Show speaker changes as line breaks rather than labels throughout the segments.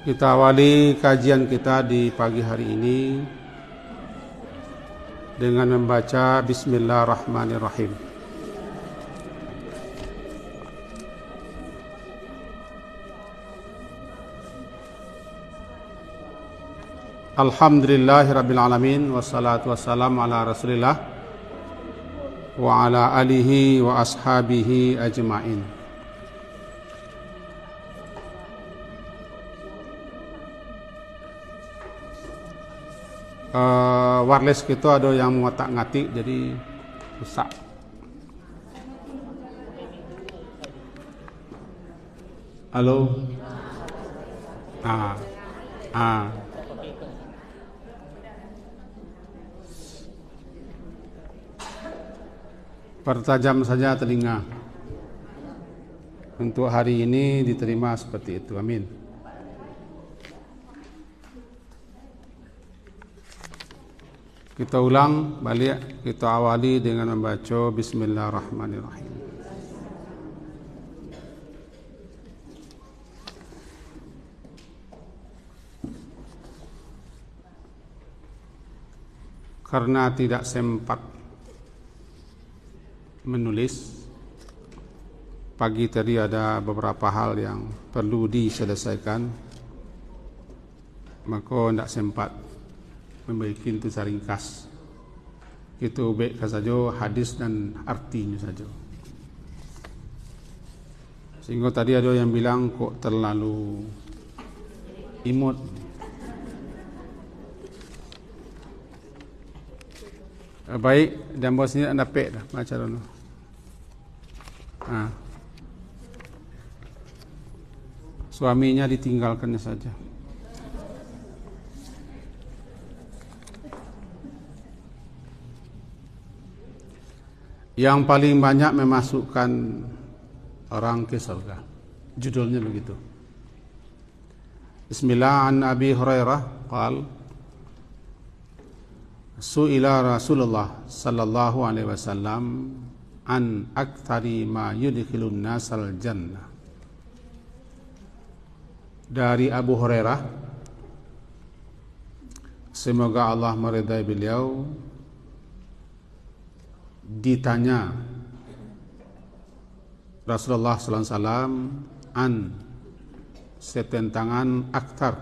Kita awali kajian kita di pagi hari ini dengan membaca Bismillahirrahmanirrahim. Alhamdulillahirrabbilalamin. Wassalatu wassalamu ala rasulillah wa ala alihi wa ashabihi ajma'in. Wireless kita ada yang ngotak-ngatik jadi rusak. Halo. Pertajam saja telinga. Untuk hari ini diterima seperti itu. Amin. Kita ulang balik, kita awali dengan membaca Bismillahirrahmanirrahim. Karena tidak sempat menulis, pagi tadi ada beberapa hal yang perlu diselesaikan, maka tidak sempat membaiki itu ringkas. Kita ubekkan saja hadis dan artinya saja. Sehingga tadi ada yang bilang kok terlalu imut. Baik, dan bos ini anda pek dah baca dulu. Suaminya ditinggalkannya saja. Yang paling banyak memasukkan orang ke surga. Judulnya begitu. Bismillah, an Abi Hurairah qal Su'ila Rasulullah sallallahu alaihi wasallam an aktsari ma yudkhilun nasal jannah. Dari Abu Hurairah, semoga Allah meridai beliau, ditanya Rasulullah sallallahu alaihi wasallam an setentangan aktar,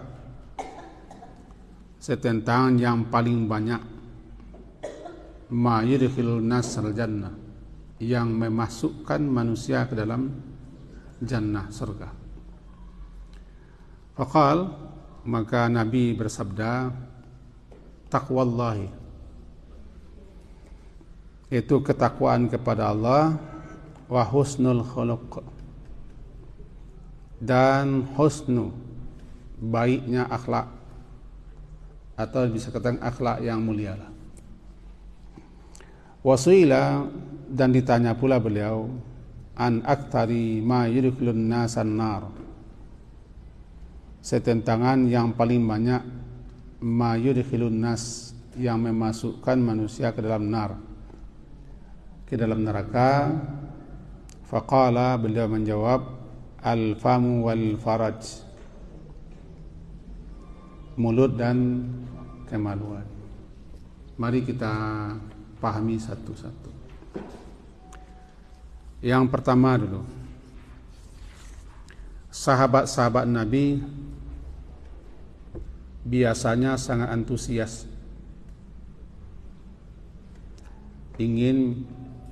setentangan yang paling banyak, ma yudkhilun nasal jannah, yang memasukkan manusia ke dalam jannah surga. Faqal, maka Nabi bersabda, taqwallahi, itu ketakwaan kepada Allah, wa husnul khuluq, dan husnu, baiknya akhlak, atau bisa katakan akhlak yang mulia lah. Wasuila, dan ditanya pula beliau, an aktsari ma yudkhilun nasan nar, setentangan yang paling banyak, ma yudkhilun nas, yang memasukkan manusia ke dalam nar, ke dalam neraka. Faqala, beliau menjawab, al-famu wal faraj, mulut dan kemaluan. Mari kita pahami satu-satu. Yang pertama dulu, sahabat-sahabat Nabi biasanya sangat antusias ingin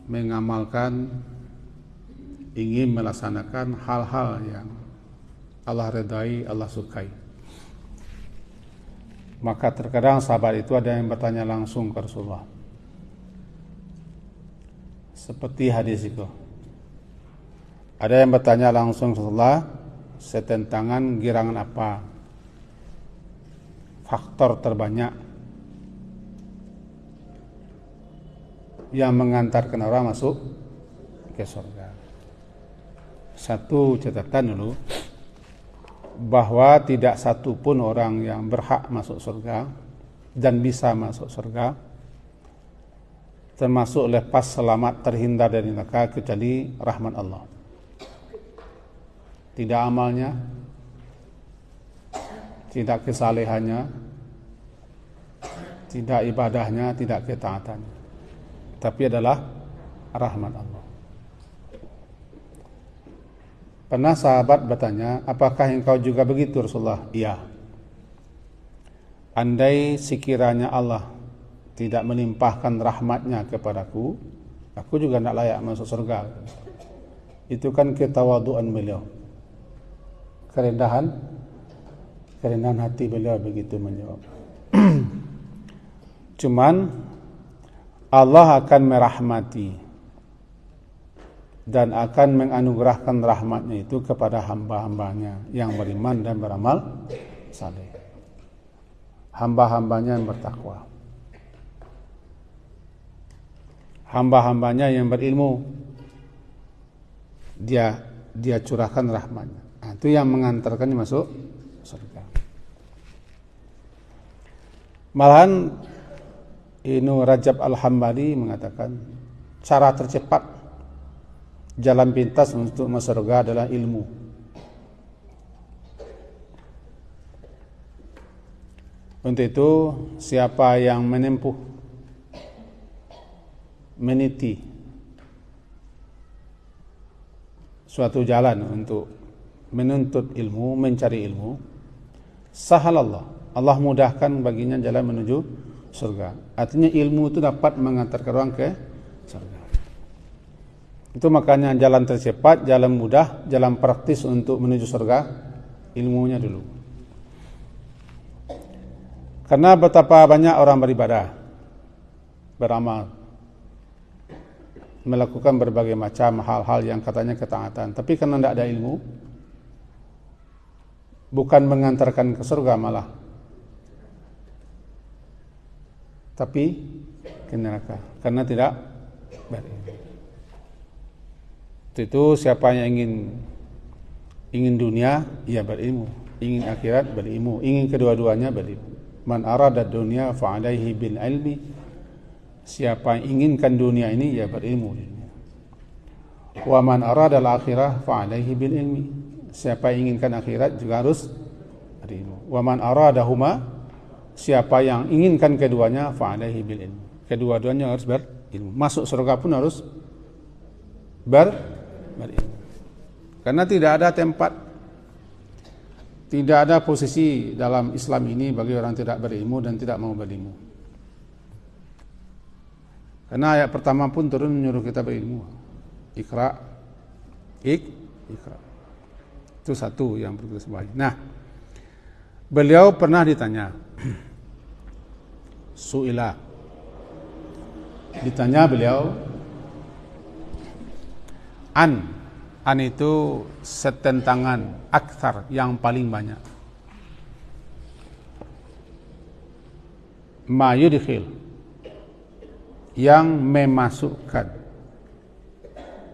mengamalkan, ingin melaksanakan hal-hal yang Allah redai, Allah sukai. Maka terkadang sahabat itu ada yang bertanya langsung ke Rasulullah, seperti hadis itu. Ada yang bertanya langsung ke Rasulullah, setentangan girangan apa, faktor terbanyak yang mengantarkan orang masuk ke surga. Satu catatan dulu, bahwa tidak satu pun orang yang berhak masuk surga dan bisa masuk surga, termasuk lepas selamat terhindar dari neraka, kecuali rahmat Allah. Tidak amalnya, tidak kesalehannya, tidak ibadahnya, tidak ketaatannya, tapi adalah rahmat Allah. Pernah sahabat bertanya, apakah engkau juga begitu Rasulullah? Iya. Andai sekiranya Allah tidak melimpahkan rahmatnya kepadaku, aku juga tidak layak masuk surga. Itu kan ketawaduan beliau, kerendahan hati beliau begitu menjawab. Cuman Allah akan merahmati dan akan menganugerahkan rahmatnya itu kepada hamba-hambanya yang beriman dan beramal saleh, hamba-hambanya yang bertakwa, hamba-hambanya yang berilmu. Dia curahkan rahmatnya. Nah, itu yang mengantarkannya masuk surga. Malahan Ibnu Rajab Al-Hambali mengatakan cara tercepat jalan pintas untuk masuk surga adalah ilmu. Untuk itu siapa yang menempuh, meniti suatu jalan untuk menuntut ilmu, mencari ilmu, sahalallah, Allah mudahkan baginya jalan menuju surga. Artinya ilmu itu dapat mengantarkan orang ke surga. Itu makanya jalan tercepat, jalan mudah, jalan praktis untuk menuju surga, ilmunya dulu. Karena betapa banyak orang beribadah, beramal, melakukan berbagai macam hal-hal yang katanya ketaatan, tapi karena tidak ada ilmu, bukan mengantarkan ke surga malah, tapi ke neraka, karena tidak berilmu. Itu siapa yang ingin dunia, ia berilmu, ingin akhirat berilmu, ingin kedua-duanya berilmu. Man arada dunia fa'alaihi bil ilmi. Siapa yang inginkan dunia ini, ia berilmu. Wa man arada al-akhirah fa'alaihi bil ilmi. Siapa yang inginkan akhirat juga harus berilmu. Wa man aradahuma, siapa yang inginkan keduanya, fa'alaihi bil ilmi. Kedua-duanya harus berilmu. Masuk surga pun harus berilmu. Karena tidak ada tempat, tidak ada posisi dalam Islam ini bagi orang tidak berilmu dan tidak mau berilmu. Karena ayat pertama pun turun menyuruh kita berilmu. Iqra. Itu satu yang perlu kita sebut. Nah, beliau pernah ditanya, ditanya beliau, an itu setentangan, aktsar yang paling banyak. Ma yudkhil, yang memasukkan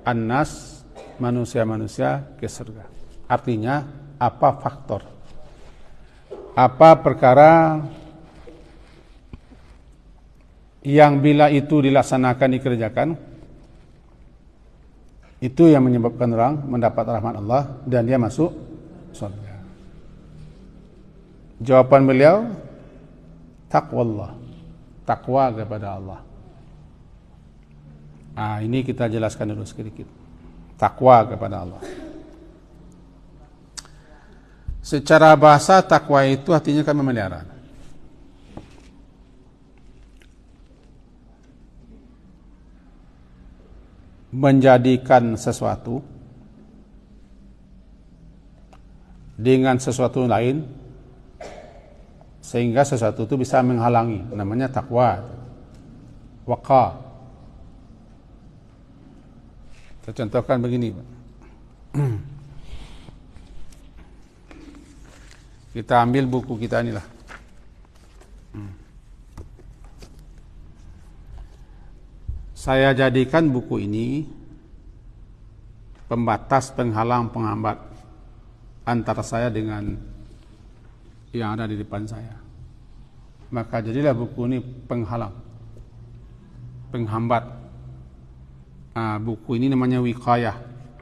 annas, manusia-manusia ke surga. Artinya apa faktor, apa perkara yang bila itu dilaksanakan, dikerjakan, itu yang menyebabkan orang mendapat rahmat Allah dan dia masuk surga. Jawaban beliau, taqwallah, takwa kepada Allah. Nah, ini kita jelaskan dulu sedikit. Takwa kepada Allah. Secara bahasa takwa itu artinya kan memelihara. Menjadikan sesuatu dengan sesuatu lain sehingga sesuatu itu bisa menghalangi, namanya takwa. Waqa. Kita contohkan begini, Pak. Kita ambil buku kita inilah. Saya jadikan buku ini pembatas, penghalang, penghambat antara saya dengan yang ada di depan saya. Maka jadilah buku ini penghalang, penghambat. Buku ini namanya wiqayah,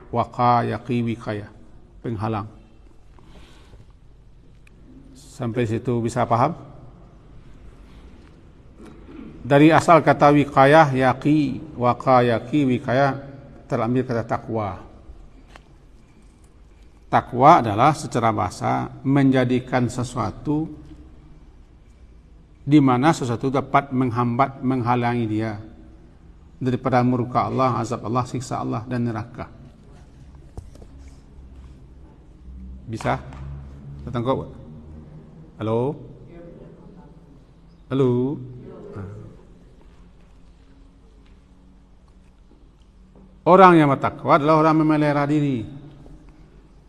waqayaqi wiqayah, penghalang. Sampai situ bisa paham? Dari asal kata wiqayah, yaqi, waqayaki, wikayah, terambil kata takwa. Takwa adalah secara bahasa menjadikan sesuatu di mana sesuatu dapat menghambat, menghalangi dia daripada murka Allah, azab Allah, siksa Allah dan neraka. Bisa? Tertangkap? Halo? Halo? Orang yang bertakwa adalah orang yang memelihara diri.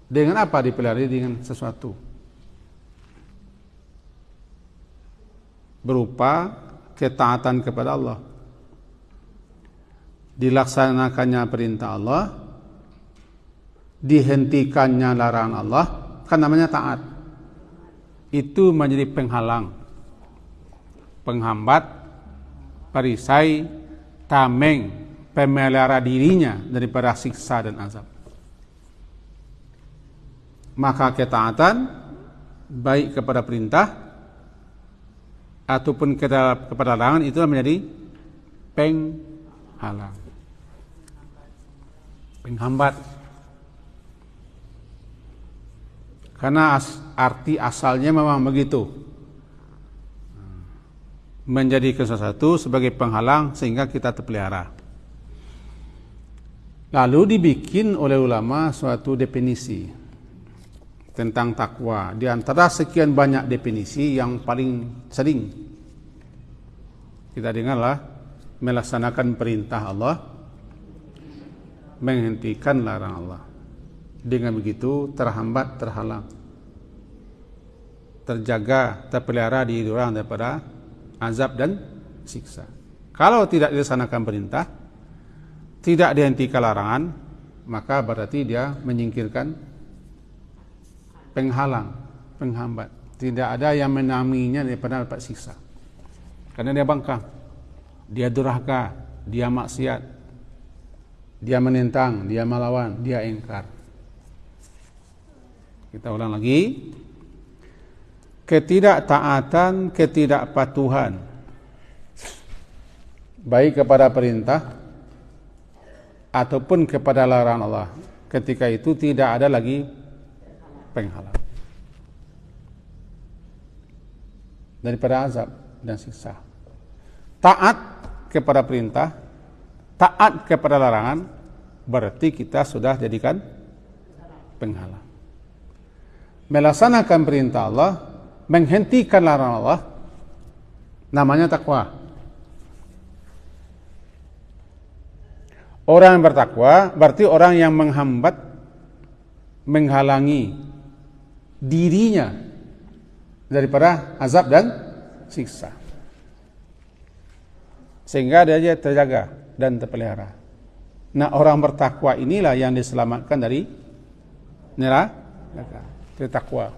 Dengan apa dipelihara diri? Dengan sesuatu. Berupa ketaatan kepada Allah. Dilaksanakannya perintah Allah. Dihentikannya larangan Allah. Kan namanya taat. Itu menjadi penghalang. Penghambat. Perisai. Tameng. Pemelihara dirinya daripada siksa dan azab. Maka ketaatan baik kepada perintah ataupun kepada larangan itu menjadi penghalang, penghambat. Karena arti asalnya memang begitu, menjadikan sesuatu sebagai penghalang sehingga kita terpelihara. Lalu dibikin oleh ulama suatu definisi tentang takwa. Di antara sekian banyak definisi yang paling sering kita dengarlah, melaksanakan perintah Allah, menghentikan larangan Allah. Dengan begitu terhambat, terhalang, terjaga, terpelihara diri orang daripada azab dan siksa. Kalau tidak dilaksanakan perintah, tidak dihentikan larangan, maka berarti dia menyingkirkan, penghalang, penghambat. Tidak ada yang menaminya daripada dapat siksa. Karena dia bangkang, dia durhaka, dia maksiat, dia menentang, dia melawan, dia ingkar. Kita ulang lagi. Ketidaktaatan, ketidakpatuhan baik kepada perintah ataupun kepada larangan Allah, ketika itu tidak ada lagi penghalang daripada azab dan siksa. Taat kepada perintah, taat kepada larangan, berarti kita sudah jadikan penghalang. Melaksanakan perintah Allah, menghentikan larangan Allah, namanya takwa. Orang yang bertakwa berarti orang yang menghambat, menghalangi dirinya daripada azab dan siksa, sehingga dia terjaga dan terpelihara. Nah, orang bertakwa inilah yang diselamatkan dari neraka. Itu takwa.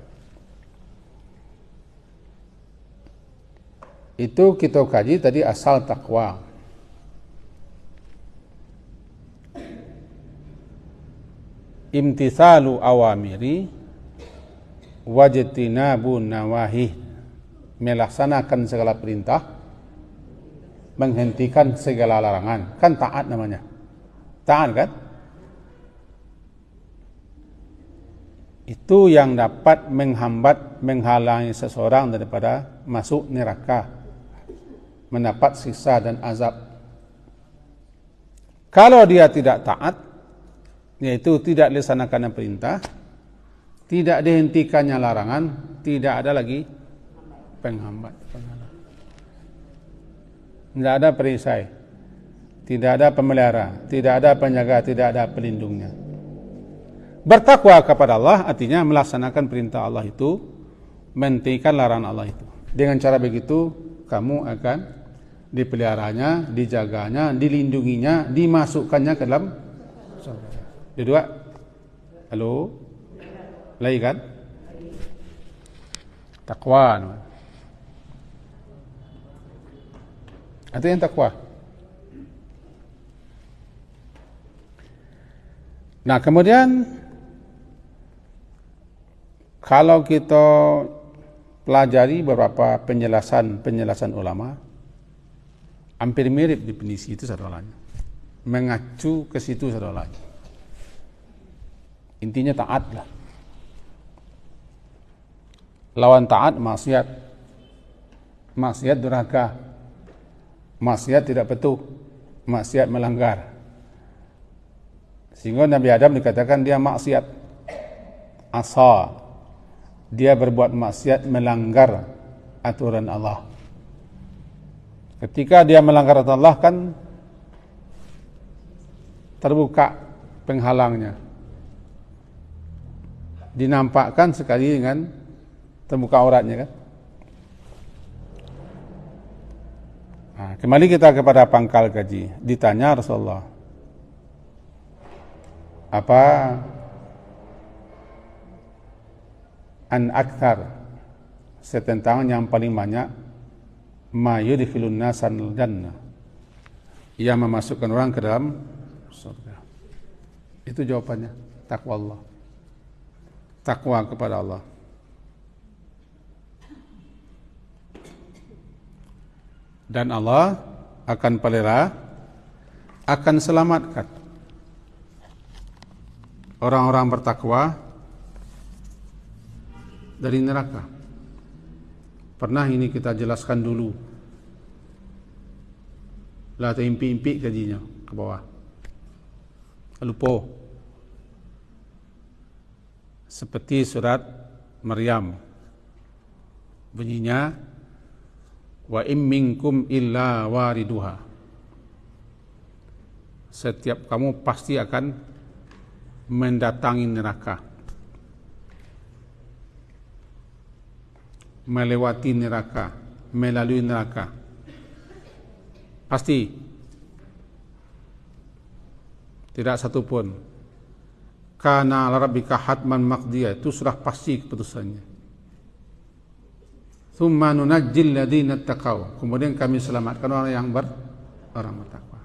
Itu kita kaji tadi asal takwa. Imtithalu awamiri wajtinabu nawahi, melaksanakan segala perintah, menghentikan segala larangan. Kan taat namanya. Taat kan? Itu yang dapat menghambat, menghalangi seseorang daripada masuk neraka, mendapat siksa dan azab. Kalau dia tidak taat, yaitu tidak dilaksanakan perintah, tidak dihentikannya larangan, tidak ada lagi penghambat. Tidak ada perisai, tidak ada pemelihara, tidak ada penjaga, tidak ada pelindungnya. Bertakwa kepada Allah artinya melaksanakan perintah Allah itu, menghentikan larangan Allah itu. Dengan cara begitu kamu akan dipeliharanya, dijaganya, dilindunginya, dimasukkannya ke dalam surga. Dua. Halo? Lagi kan? Takwa. Itu yang takwa. Nah, kemudian kalau kita pelajari beberapa penjelasan ulama, hampir mirip definisi itu satu-salahnya, mengacu ke situ satu-salahnya. Intinya taatlah. Lawan taat maksiat, maksiat durhaka, maksiat tidak patuh, maksiat melanggar. Sehingga Nabi Adam dikatakan dia maksiat, asa, dia berbuat maksiat, melanggar aturan Allah. Ketika dia melanggar aturan Allah kan terbuka penghalangnya, dinampakkan sekali dengan terbuka auratnya kan. Nah, kembali kita kepada pangkal gaji. Ditanya Rasulullah, apa an akthar, setentang yang paling banyak ma yudkhilun nasan jannah, yang memasukkan orang ke dalam surga. Itu jawabannya, takwa Allah, takwa kepada Allah. Dan Allah akan pelihara, akan selamatkan orang-orang bertakwa dari neraka. Pernah ini kita jelaskan dulu. Lah impi-impi gajinya ke bawah. Lupa. Seperti surat Maryam. Bunyinya, wa in minkum illa wariduha. Setiap kamu pasti akan mendatangi neraka, melewati neraka, melalui neraka. Pasti. Tidak satu pun. Kana ala rabbika hatman maqdiyah, itu sudah pasti keputusannya. Tsumma nunajjil ladzina taqaw, kemudian kami selamatkan orang yang bertakwa.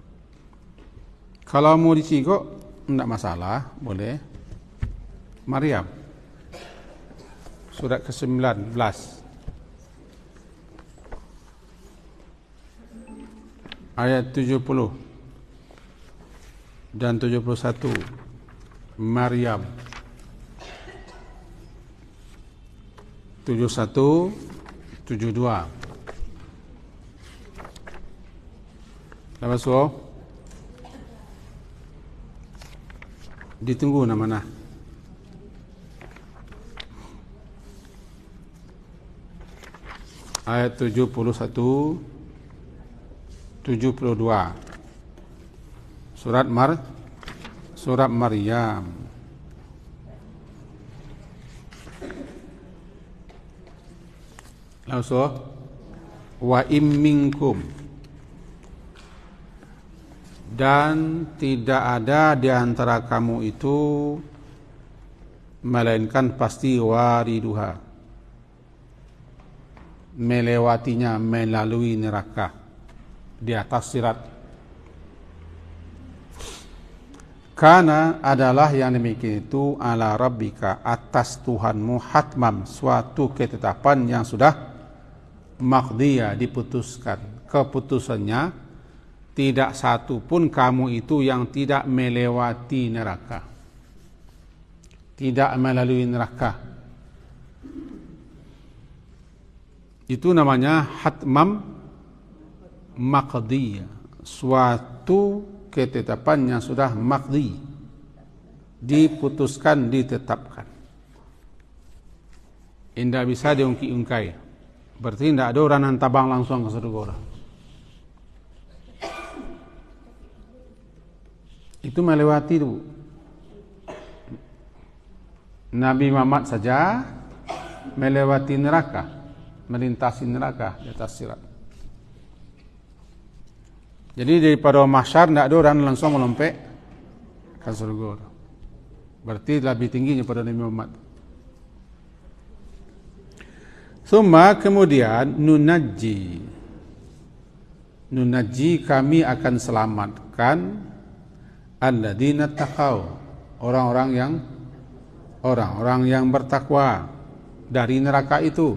Kalau mau dicigok enggak masalah, boleh. Maryam surat ke-19 ayat 70 dan 71. Maryam 71 72. Lepas tu ditunggu nama nah. Ayat 71 72. Surat Maryam. Langsung wa im minkum, dan tidak ada di antara kamu itu melainkan pasti wariduha, melewatinya, melalui neraka, di atas sirat. Karena adalah yang demikian itu ala rabbika, atas Tuhanmu, hatmam, suatu ketetapan yang sudah maqdiyah, diputuskan. Keputusannya tidak satu pun kamu itu yang tidak melewati neraka, tidak melalui neraka. Itu namanya hatmam maqdiyah, suatu ketetapan yang sudah maqdi, diputuskan, ditetapkan. Tidak bisa diungki-ungkai. Berarti tidak ada orang yang tabang langsung ke surga orang. Itu melewati itu. Nabi Muhammad saja melewati neraka, melintasi neraka di atas sirat. Jadi daripada mahsyar tidak ada orang langsung melompat ke surga. Berarti lebih tingginya pada Nabi Muhammad. Summa, kemudian nunajji, kami akan selamatkan alladzina taqaw, orang-orang yang bertakwa dari neraka itu.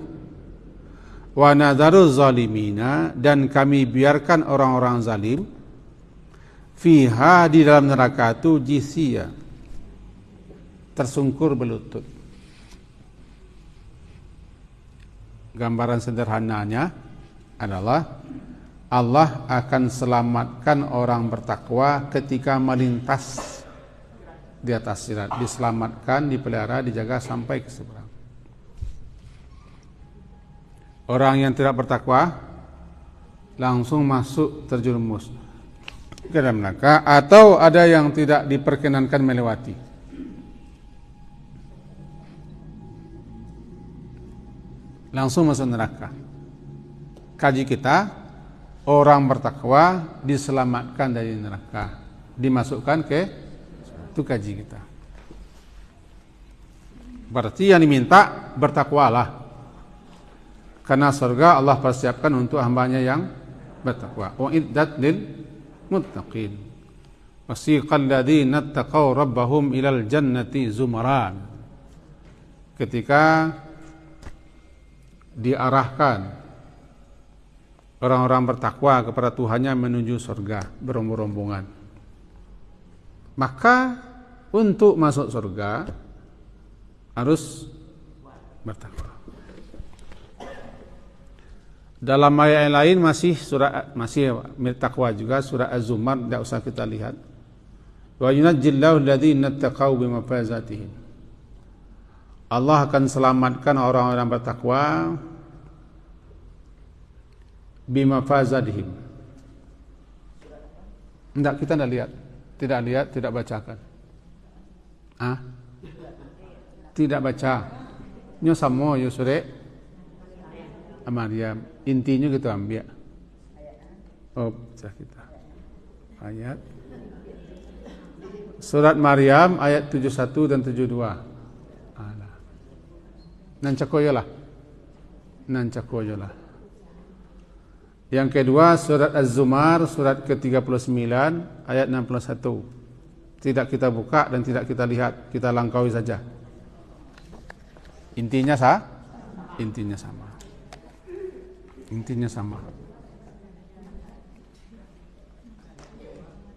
wa nadharu zalimina, dan kami biarkan orang-orang zalim fiha, di dalam neraka itu, jisiya, tersungkur berlutut. Gambaran sederhananya adalah Allah akan selamatkan orang bertakwa ketika melintas di atas sirat, diselamatkan, dipelihara, dijaga sampai ke seberang. Orang yang tidak bertakwa langsung masuk terjerumus ke dalam neraka, atau ada yang tidak diperkenankan melewati. Langsung masuk neraka. Kaji kita, orang bertakwa diselamatkan dari neraka, dimasukkan ke itu kaji kita. Berarti yang diminta bertakwalah, karena surga Allah persiapkan untuk hambanya yang bertakwa. Uiddat lil muttaqin. Wasiqal ladzina taqaw rabbahum ilal jannati zumaran. Ketika diarahkan orang-orang bertakwa kepada Tuhannya menuju surga berombong-rombongan, maka untuk masuk surga harus bertakwa. Dalam ayat yang lain masih takwa juga, surah Az-Zumar, tidak usah kita lihat. Wa yunajjillahu alladzina taqaw bimafazatihim. Allah akan selamatkan orang-orang bertakwa bimafazatihim. Tidak, kita tidak lihat, tidak bacakan. Tidak baca. Nyo samo yo sore Maryam. Intinya kita ambil. Baca kita. Ayat surat Maryam ayat 71 dan 72. Nancakoyolah. Yang kedua surat Az-Zumar surat ke-39 ayat 61. Tidak kita buka dan tidak kita lihat, kita langkaui saja. Intinya sama.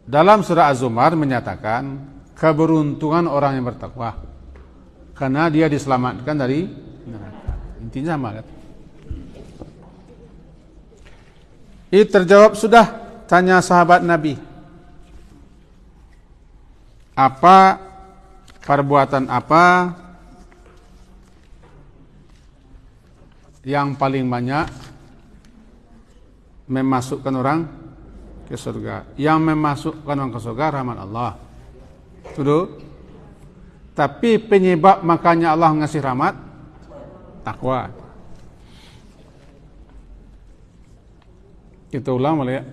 Dalam surah Az-Zumar menyatakan keberuntungan orang yang bertakwa karena dia diselamatkan dari neraka. Intinya sama kan? Ini terjawab sudah, tanya sahabat Nabi. Apa perbuatan apa yang paling banyak memasukkan orang ke surga? Yang memasukkan orang ke surga rahmat Allah. Tuduh. Tapi penyebab makanya Allah ngasih rahmat takwa. Kita ulang boleh ya?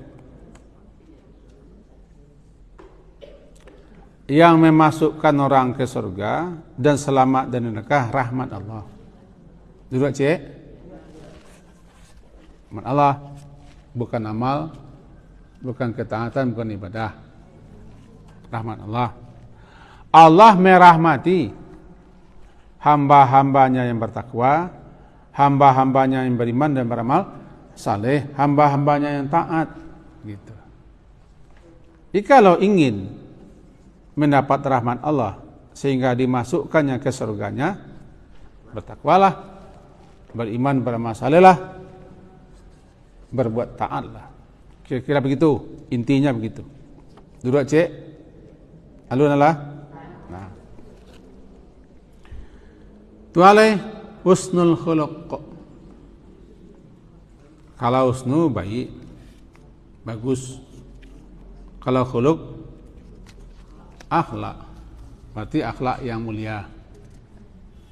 Yang memasukkan orang ke surga dan selamat dari neraka rahmat Allah. Duduk cek. Rahmat Allah, bukan amal, bukan ketaatan, bukan ibadah. Rahmat Allah. Allah merahmati hamba-hambanya yang bertakwa, hamba-hambanya yang beriman dan beramal saleh, hamba-hambanya yang taat, gitu. Jikalau ingin mendapat rahmat Allah sehingga dimasukkannya ke surganya, bertakwalah, beriman, beramal salehlah, berbuat taatlah. Kira-kira begitu, intinya begitu. Duduk cek, alun-alun. Nah, tualai husnul khuluq. Kalau husnu baik, bagus. Kalau khuluq akhlak, berarti akhlak yang mulia,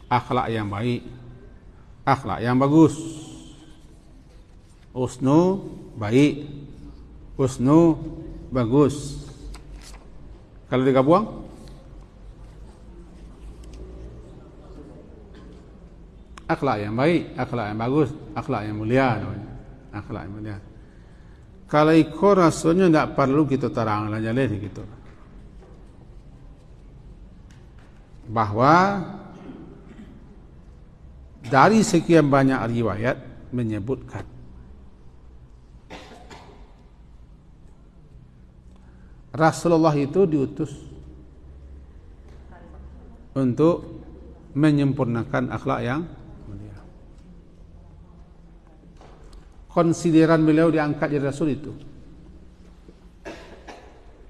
akhlak yang baik, akhlak yang bagus. Husnu baik, husnu bagus. Kalau digabung, akhlak yang baik, akhlak yang bagus, akhlak yang mulia namanya. Akhlak yang mulia. Kalau ikut rasanya tidak perlu kita terang aja gitu. Bahwa dari sekian banyak riwayat menyebutkan. Rasulullah itu diutus untuk menyempurnakan akhlak yang mulia. Konsideran beliau diangkat jadi Rasul itu.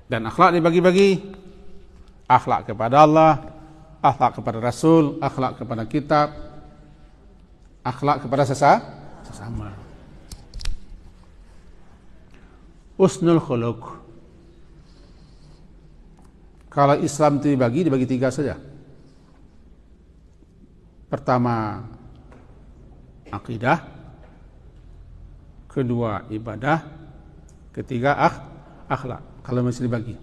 Dan akhlak dibagi-bagi. Akhlak kepada Allah, akhlak kepada Rasul, akhlak kepada kitab, akhlak kepada sesama. Husnul khuluq. Kalau Islam itu dibagi 3 saja. Pertama, akidah. Kedua, ibadah. Ketiga, akhlak. Kalau masih dibagi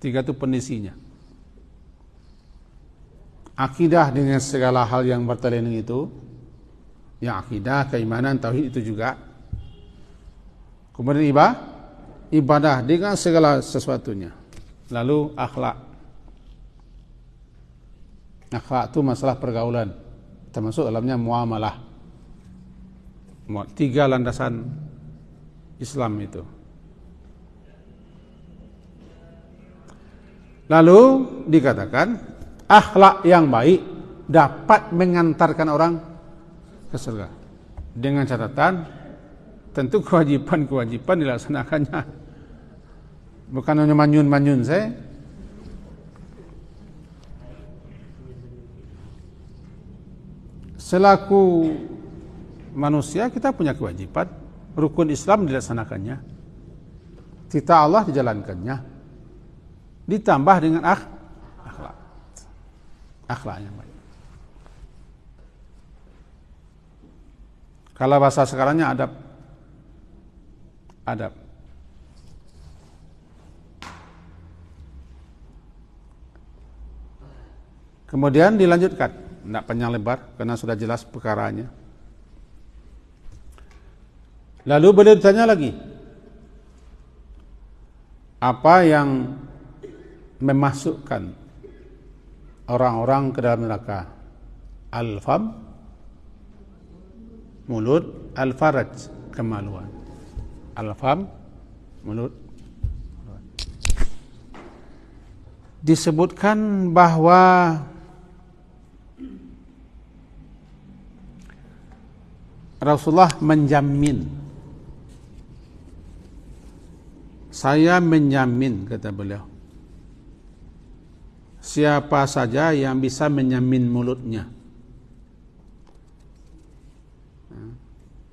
3 itu pendisinya. Akidah dengan segala hal yang berkaitan itu, yang akidah, keimanan, tauhid itu juga. Kemudian ibadah dengan segala sesuatunya. Lalu akhlak. Akhlak itu masalah pergaulan, termasuk dalamnya muamalah. 3 landasan Islam itu. Lalu dikatakan akhlak yang baik dapat mengantarkan orang ke surga. Dengan catatan tentu kewajiban dilaksanakannya. Bukan hanya manyun-manyun saya. Selaku manusia kita punya kewajiban. Rukun Islam dilaksanakannya. Tita Allah dijalankannya. Ditambah dengan akhlak. Akhlak yang baik. Kalau bahasa sekarangnya adab. Adab. Kemudian dilanjutkan, tidak panjang lebar karena sudah jelas perkaranya. Lalu beliau ditanya lagi, apa yang memasukkan orang-orang ke dalam neraka? Al-fam, mulut, al-faraj, kemaluan. Al-fam, mulut. Disebutkan bahwa Rasulullah menjamin, saya menjamin, kata beliau, siapa saja yang bisa menjamin mulutnya,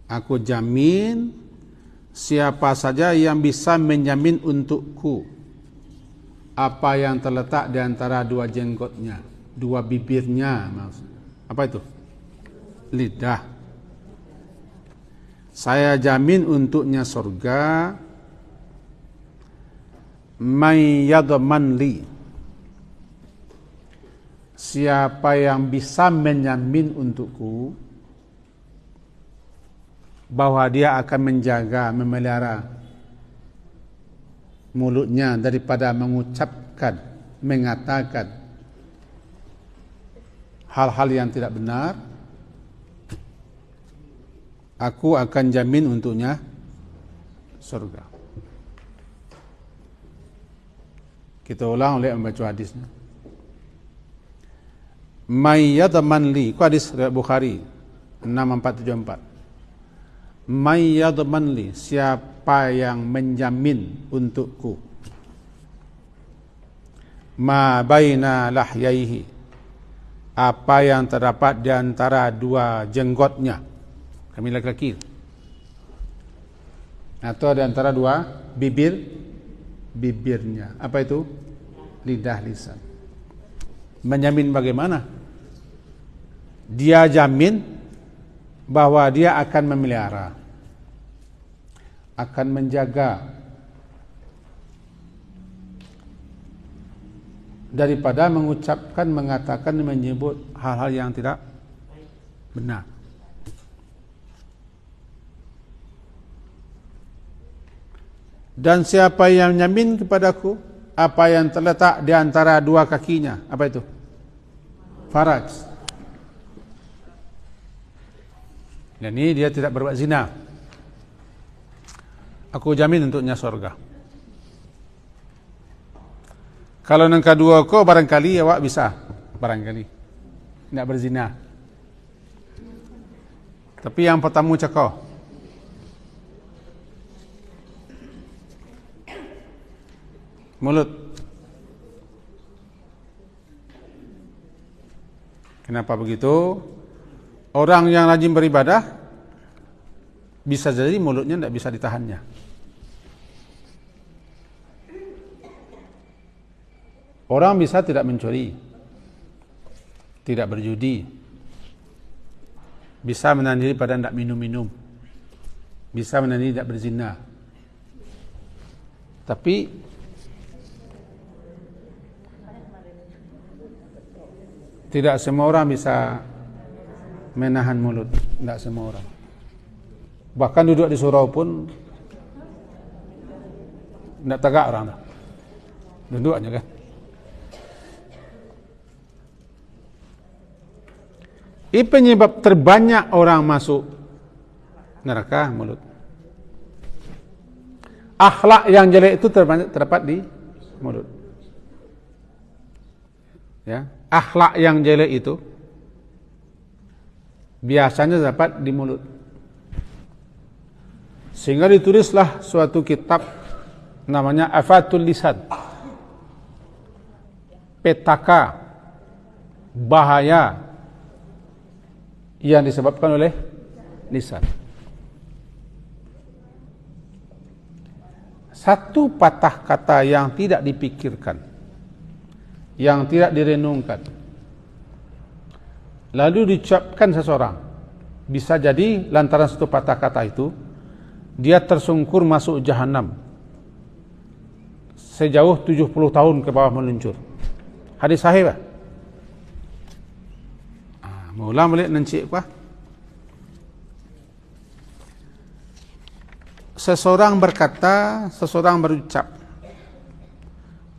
aku jamin siapa saja yang bisa menjamin untukku apa yang terletak di antara 2 jenggotnya, 2 bibirnya, maksudnya. Apa itu? Lidah. Saya jamin untuknya surga. May yadman li, siapa yang bisa menjamin untukku bahwa dia akan menjaga, memelihara mulutnya daripada mengucapkan, mengatakan hal-hal yang tidak benar, aku akan jamin untuknya surga. Kita ulang oleh membaca hadisnya. May yadman li, itu hadis riwayat Bukhari 6474. May yadman li, siapa yang menjamin untukku ma baina lahyaihi, apa yang terdapat di antara 2 jenggotnya, kami laki-laki, atau di antara 2 bibirnya. Apa itu? Lidah, lisan. Menjamin bagaimana? Dia jamin bahwa dia akan memelihara, akan menjaga daripada mengucapkan, mengatakan, menyebut hal-hal yang tidak benar. Dan siapa yang menjamin kepadaku apa yang terletak di antara 2 kakinya, apa itu? Faraj. Dan ini dia tidak berbuat zina. Aku jamin untuknya surga. Kalau yang kedua ko barangkali awak bisa, barangkali tidak berzina. Tapi yang pertama cakap mulut. Kenapa begitu? Orang yang rajin beribadah bisa jadi mulutnya tidak bisa ditahannya. Orang bisa tidak mencuri, tidak berjudi, bisa menahan diri pada tidak minum-minum, bisa menahan diri tidak berzina. Tapi tidak semua orang bisa menahan mulut, tidak semua orang. Bahkan duduk di surau pun tidak tegak orang dah. Duduk aja kan. Ini penyebab terbanyak orang masuk neraka mulut. Akhlak yang jelek itu terdapat di mulut. Ya, akhlak yang jelek itu biasanya dapat di mulut. Sehingga ditulislah suatu kitab namanya Afatul Lisan. Petaka bahaya yang disebabkan oleh lisan. Satu patah kata yang tidak dipikirkan, yang tidak direnungkan, lalu diucapkan seseorang, bisa jadi lantaran satu patah kata itu dia tersungkur masuk jahanam sejauh 70 tahun ke bawah meluncur. Hadis sahih bah? Mula balik nencik apa? Seseorang berkata, seseorang berucap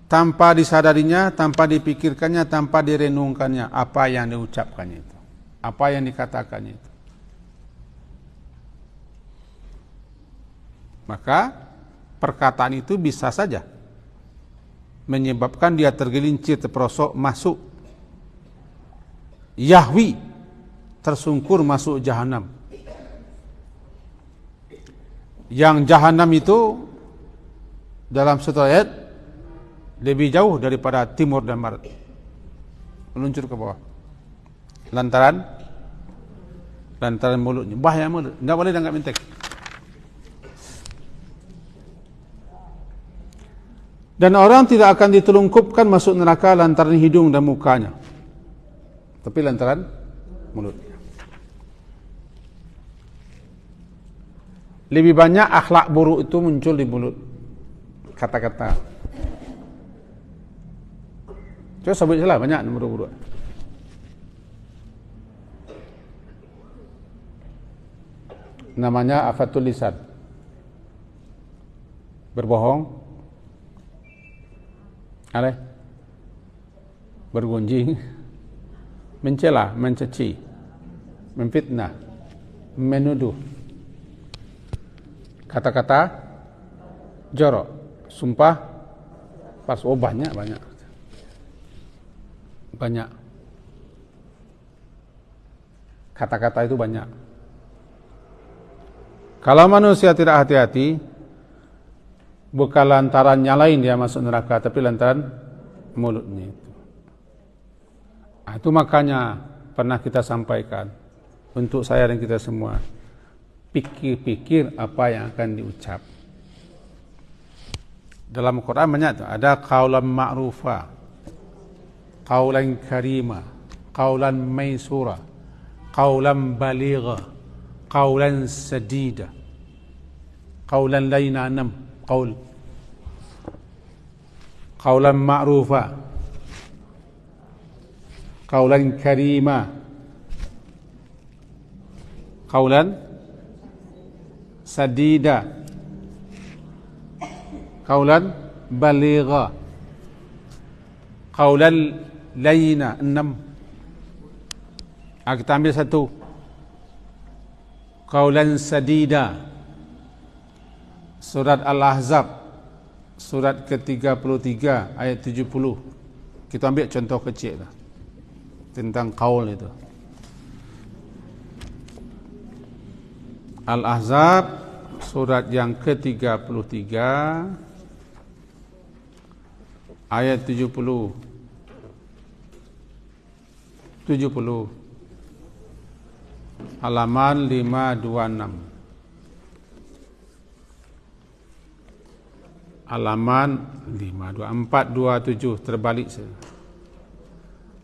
tanpa disadarinya, tanpa dipikirkannya, tanpa direnungkannya apa yang diucapkannya itu, apa yang dikatakannya itu. Maka perkataan itu bisa saja menyebabkan dia tergelincir, terperosok, masuk Yahwi, tersungkur masuk jahanam. Yang jahanam itu dalam satu ayat lebih jauh daripada timur dan barat, meluncur ke bawah. Lantaran mulutnya, bahaya mulut, tidak boleh dianggap enteng. Dan orang tidak akan ditelungkupkan masuk neraka lantaran hidung dan mukanya, tapi lantaran mulutnya. Lebih banyak akhlak buruk itu muncul di mulut, kata-kata. Coba sebut salah banyak nomor buruk. Namanya afatul lisan. Berbohong, bergunjing, mencela, mencaci, memfitnah, menuduh, kata-kata jorok, sumpah palsu. Oh, banyak. Kata-kata itu banyak. Kalau manusia tidak hati-hati, bukan lantaran nyalain dia masuk neraka, tapi lantaran mulutnya itu. Itu makanya pernah kita sampaikan untuk saya dan kita semua, pikir-pikir apa yang akan diucap. Dalam Quran banyak ada qaulan ma'rufa, qaulan karima, qaulan maisura, qaulan baligha, qaulan sadida, qaulan layna, 6 qaul. Qaulan ma'rufa, qaulan karima, qaulan sadida, qaulan baligha, qaulan layna, 6. Kita ambil satu. Qaulan sadida. Surat Al-Ahzab surat ke-33 ayat 70. Kita ambil contoh kecil lah tentang qaul itu. Al-Ahzab surat yang ke-33 ayat 70. Halaman 526. Halaman 427 terbalik saya.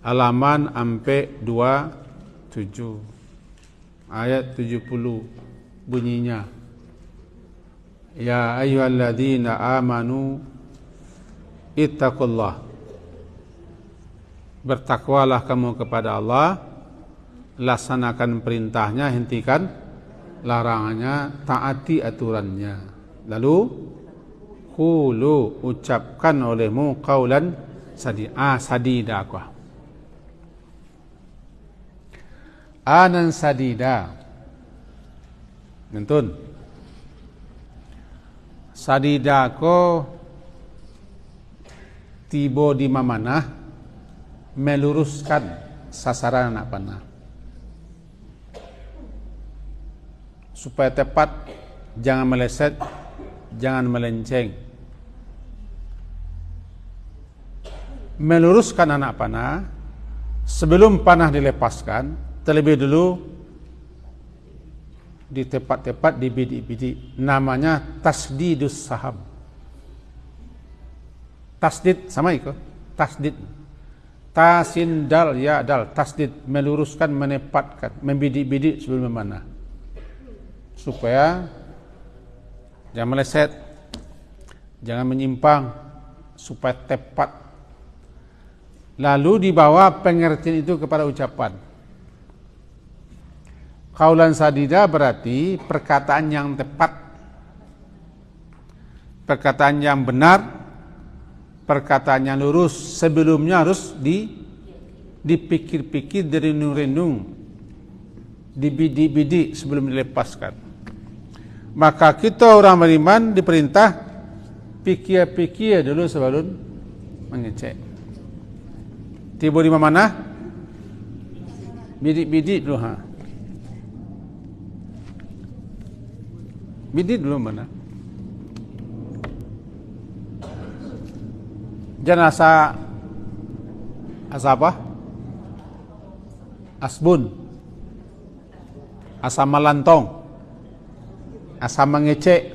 Halaman 427 ayat 70 bunyinya, ya ayyuhalladzina amanu ittaqullah, bertakwalah kamu kepada Allah, laksanakan perintahnya, hentikan larangannya, taati aturannya. Lalu qulu, ucapkan olehmu qaulan sadida. Anan sadida. Nentun. Sadida ko tibo di mamanah, meluruskan sasaran anak panah supaya tepat, jangan meleset, jangan melenceng. Meluruskan anak panah sebelum panah dilepaskan, terlebih dulu di tepat-tepat, di bidik-bidik. Namanya tasdidus saham. Tasdid sama itu, tasdid. Tasin dal ya dal, tasdid, meluruskan, menepatkan, membidik-bidik sebelum memanah supaya jangan meleset, jangan menyimpang, supaya tepat. Lalu dibawa pengertian itu kepada ucapan. Qaulan sadida berarti perkataan yang tepat, perkataan yang benar, perkataan yang lurus. Sebelumnya harus dipikir-pikir, direnung-renung, dibidik-bidik sebelum dilepaskan. Maka kita orang beriman diperintah pikir-pikir dulu sebelum mengecek. Tiba di mana? Bidik-bidik dulu ha. Bidik dulu mana? Jangan asa apa? Asbun, asa malantong, asa mengecek.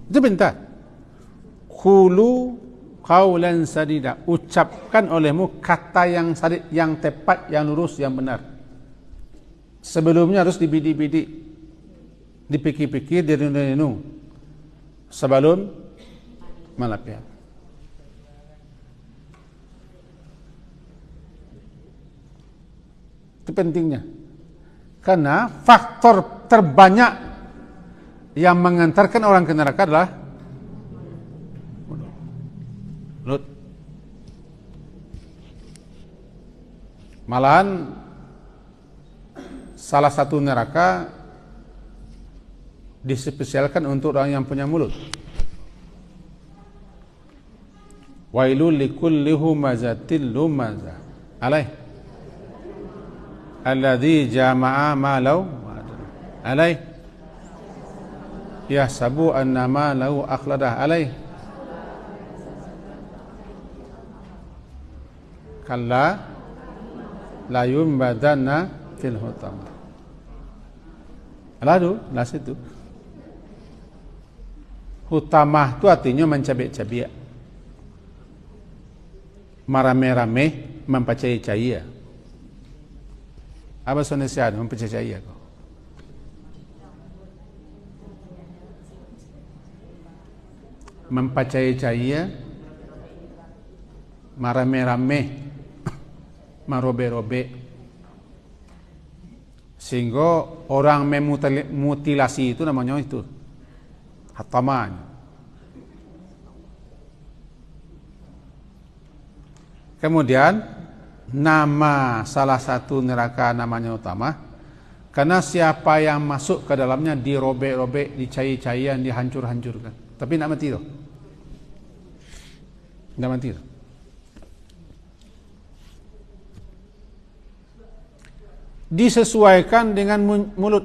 Itu perintah. Qulu qaulan sadida, ucapkan olehmu kata yang sadid, yang tepat, yang lurus, yang benar. Sebelumnya harus dibidik-bidik, dipikir-pikir, direnung-renung sebelum malapiat. Itu pentingnya, karena faktor terbanyak yang mengantarkan orang ke neraka adalah mulut. Malahan salah satu neraka dispesialkan untuk orang yang punya mulut. Wailul likulli humazatil lumaza alaih alladzi jama'a malau alaih yahsabu anna malahu akhladah alaih kalla la yumbadanna fil hutamah. Lalu nas itu hutamah itu artinya mencabik-cabik, merame-rame, mempercayai. Apa Indonesia mempercayai aku? Mempercayai, merame-rame, merobe-robe, sehingga orang memutilasi itu namanya itu hataman. Kemudian nama salah satu neraka namanya utama Karena siapa yang masuk ke dalamnya dirobek-robek, dicai-caian, dihancur-hancurkan. Tapi nak mati tu. Nak mati tu. Disesuaikan dengan mulut.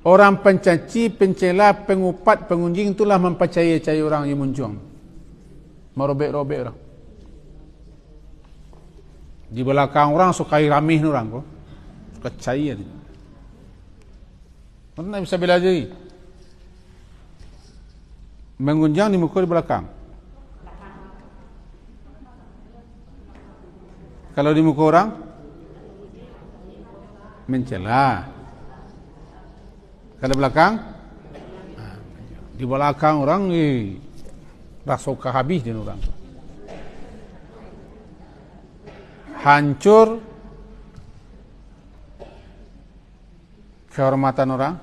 Orang pencaci, pencela, pengupat, pengunjing itulah mempercayai orang yang muncung. Merobek-robek orang. Di belakang orang suka ramih orang kok. Percaya dia. Mana bisa bela diri? Mengunjang di muka di belakang. Kalau di muka orang mencela. Kalau belakang di belakang orang dah suka habis dia orang. Hancur kehormatan orang,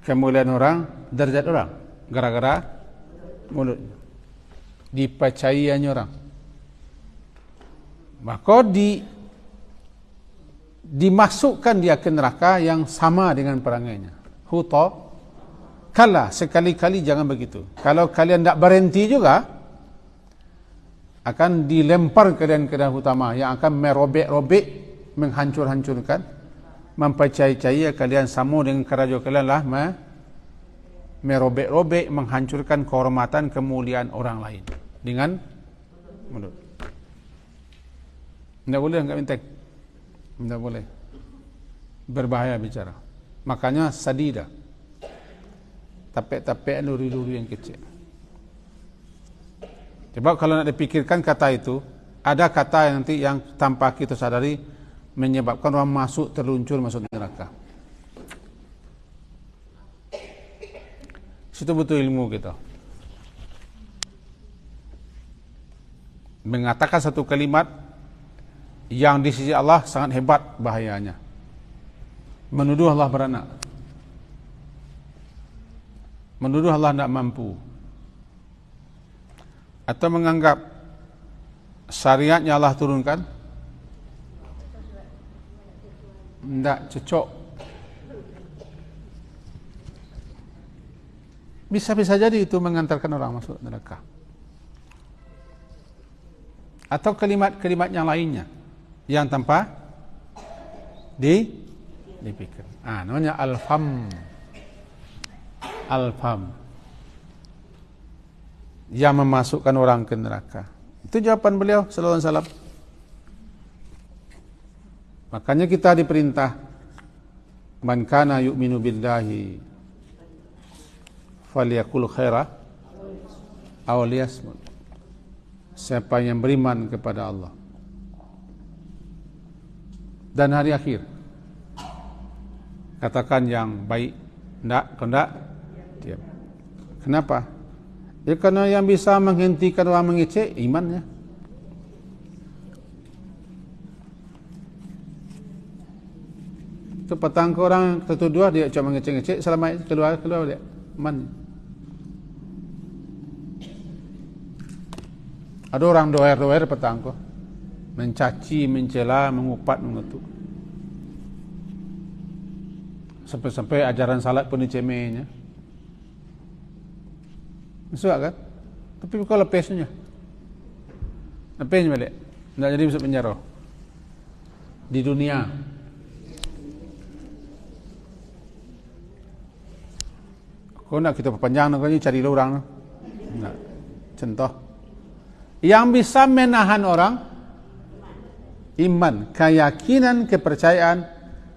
kemuliaan orang, derajat orang, gara-gara mulut, dipercayainya orang. Maka dimasukkan dia ke neraka yang sama dengan perangainya. Huta, kala sekali-kali jangan begitu. Kalau kalian tidak berhenti juga, akan dilempar kalian ke dalam utama yang akan merobek-robek, menghancur-hancurkan, mempercayai kalian sama dengan keraja kalian lah merobek-robek, menghancurkan kehormatan, kemuliaan orang lain dengan mulut. Tidak boleh enggak minta. Tidak boleh. Berbahaya bicara. Makanya sadida. Tapek-tapek luri-luri yang kecil. Sebab kalau nak dipikirkan kata itu, ada kata yang nanti yang tanpa kita sadari menyebabkan orang masuk, terluncur masuk neraka. Situ betul ilmu kita. Mengatakan satu kalimat yang di sisi Allah sangat hebat bahayanya. Menuduh Allah beranak. Menuduh Allah tidak mampu. Atau menganggap syariatnya Allah turunkan tidak cocok. Bisa-bisa jadi itu mengantarkan orang masuk neraka. Atau kalimat-kalimat yang lainnya yang tanpa dipikir. Namanya al-fam. Al-fam. Yang memasukkan orang ke neraka. Itu jawaban beliau sallallahu alaihi wasallam. Makanya kita diperintah, man kana yu'minu billahi falyakul khaira aw liyasmut. Siapa yang beriman kepada Allah dan hari akhir, katakan yang baik. Tidak, diam. Kenapa? Ya karena yang bisa menghentikan orang mengecek imannya. Itu petang ke orang tertuduh dia cuma mengecek-ngecek, selamat keluar dia iman. Ada orang doer petang ke mencaci, mencela, mengupat, mengutuk. Sampai-sampai ajaran salat pun dicemehnya. Masuk kan? Tapi kau lepasnya. Lepasnya balik. Tidak jadi masuk penjara. Di dunia. Kau nak kita perpanjang nak cari orang. Nak. Contoh. Yang bisa menahan orang iman, keyakinan, kepercayaan,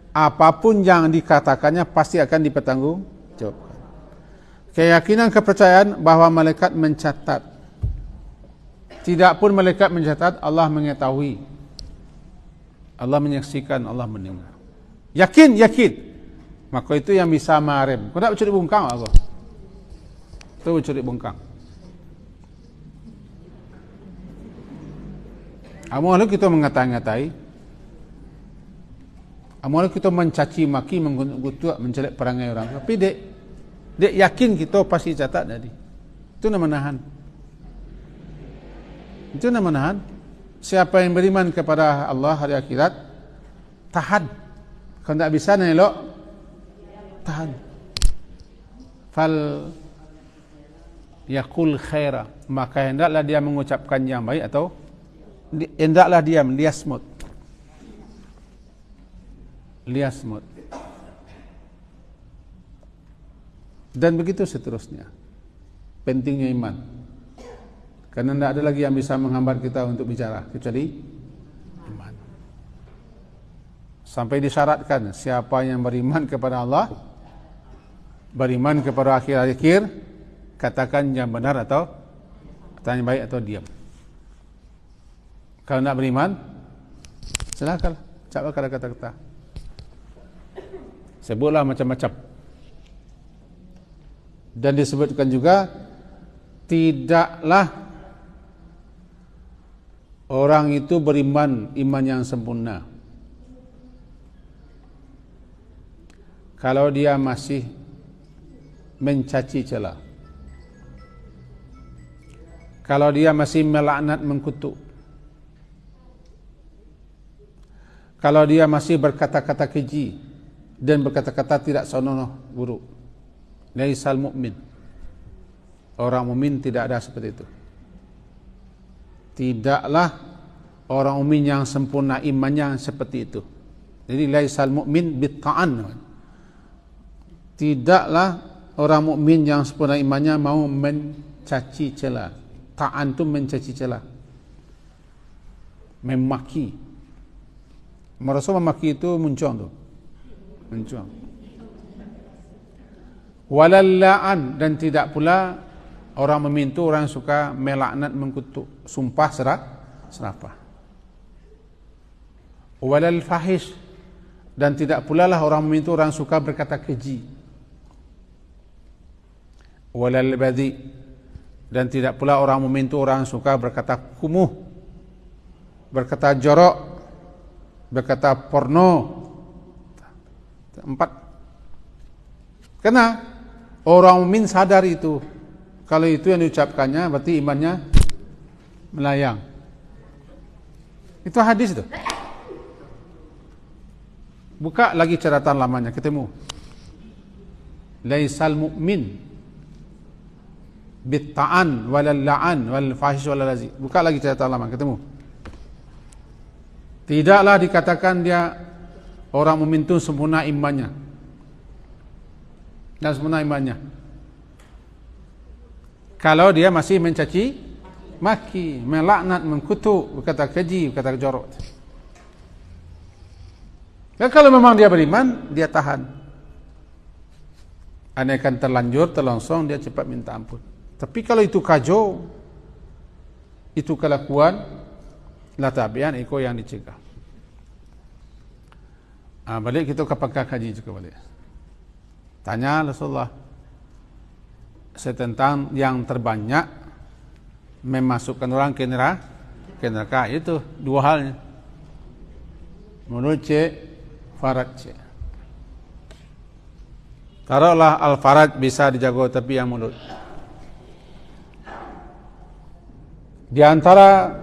apapun yang dikatakannya pasti akan dipertanggungjawabkan. Keyakinan, kepercayaan bahwa malaikat mencatat. Tidak pun malaikat mencatat, Allah mengetahui. Allah menyaksikan, Allah mendengar. Yakin. Maka itu yang bisa marem. Kau tak mencuri bungkang aku. Itu mencuri bungkang. Amal kita mengatai-ngatai. Amal kita mencaci maki, menggutuk, mencelak perangai orang. Tapi dek yakin kita pasti catat tadi. Itu nama menahan. Itu nama menahan. Siapa yang beriman kepada Allah hari akhirat, tahan. Kalau tak bisa nak elok, tahan. Fal yaqul khaira, maka hendaklah dia mengucapkan yang baik atau hendaklah diam, liasmut. Liasmut. Dan begitu seterusnya. Pentingnya iman. Karena tidak ada lagi yang bisa menghambat kita untuk bicara kecuali iman. Sampai disyaratkan siapa yang beriman kepada Allah, beriman kepada akhir-akhir, katakan yang benar atau yang baik atau diam. Kalau nak beriman, silakan cakap kata-kata. Sebutlah macam-macam. Dan disebutkan juga tidaklah orang itu beriman iman yang sempurna kalau dia masih mencaci cela, kalau dia masih melaknat mengkutuk, kalau dia masih berkata-kata keji dan berkata-kata tidak senonoh buruk. Laisal mu'min, orang mukmin tidak ada seperti itu. Tidaklah orang mukmin yang sempurna imannya seperti itu. Jadi laisal mu'min bitta'an, tidaklah orang mukmin yang sempurna imannya mau mencaci cela. Ta'an itu mencaci cela, memaki. Merasa memaki itu muncung tu, muncung. Walalla'an, dan tidak pula orang mukmin itu orang suka melaknat mengkutuk, sumpah serapah. Walal fahish, dan tidak pula lah orang mukmin itu orang suka berkata keji. Walal badhi, dan tidak pula orang mukmin itu orang suka berkata kumuh, berkata jorok, berkata porno. 4. Karena orang mukmin sadar itu, kalau itu yang diucapkannya berarti imannya melayang. Itu hadis itu. Buka lagi catatan lamanya, ketemu. Laisal mu'min bitta'an walal la'an wal fahish walal lazi. Buka lagi catatan lama, ketemu. Tidaklah dikatakan dia orang mukmin itu sempurna imannya. Dan sempurna imannya kalau dia masih mencaci maki, melaknat, mengkutuk, berkata keji, berkata jorok. Dan kalau memang dia beriman, dia tahan. Andaikan terlanjur, terlongsong, dia cepat minta ampun. Tapi kalau itu kacau, itu kelakuan, la tabian, itu yang dicegah. Balik kita ke pakar kaji juga balik. Tanya Rasulullah tentang yang terbanyak memasukkan orang ke neraka, itu dua halnya. Mulut C, farad C. Taruhlah al-farad bisa dijaga, tapi yang mulut. Di antara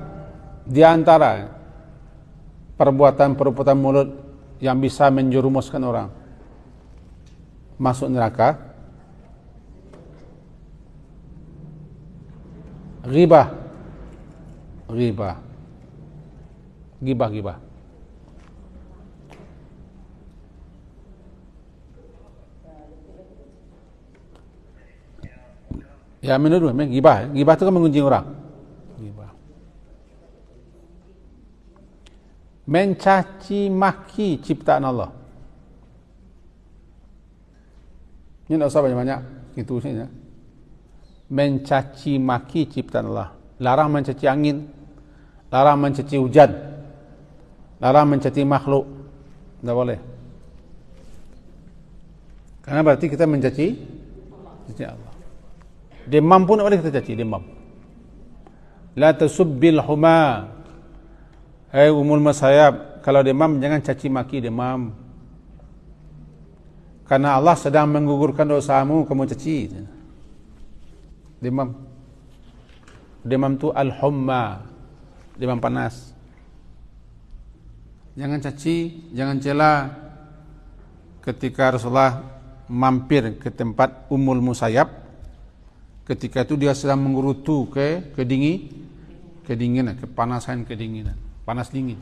perbuatan mulut yang bisa menjerumuskan orang masuk neraka, ghibah. Ya menurut ghibah itu kan menggunjing orang. Ghibah. Mencaci maki ciptaan Allah. Ini tak usah banyak-banyak, itu saja. Mencaci maki ciptaan Allah. Larang mencaci angin, larang mencaci hujan, larang mencaci makhluk. Tak boleh. Karena berarti kita mencaci Allah. Demam pun tak boleh kita caci, demam. La tasubbil huma. Hai umul masayab, kalau demam jangan caci maki demam. Karena Allah sedang menggugurkan dosamu, kamu caci. Demam tu al-humma, demam panas. Jangan caci, jangan cela, ketika Rasulullah mampir ke tempat Ummul Musayyab, ketika itu dia sedang mengerutu ke kedinginan, kepanasan kedinginan, panas dingin.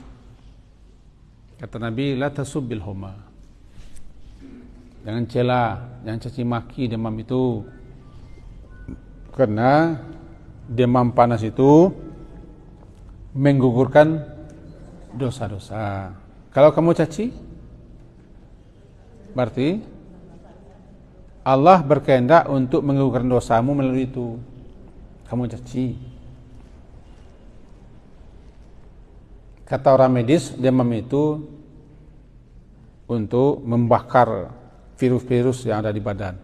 Kata Nabi, la tasubbil huma. Jangan cela, jangan caci maki demam itu. Karena demam panas itu menggugurkan dosa-dosa. Kalau kamu caci, berarti Allah berkehendak untuk menggugurkan dosamu melalui itu. Kamu caci. Kata orang medis, demam itu untuk membakar virus-virus yang ada di badan,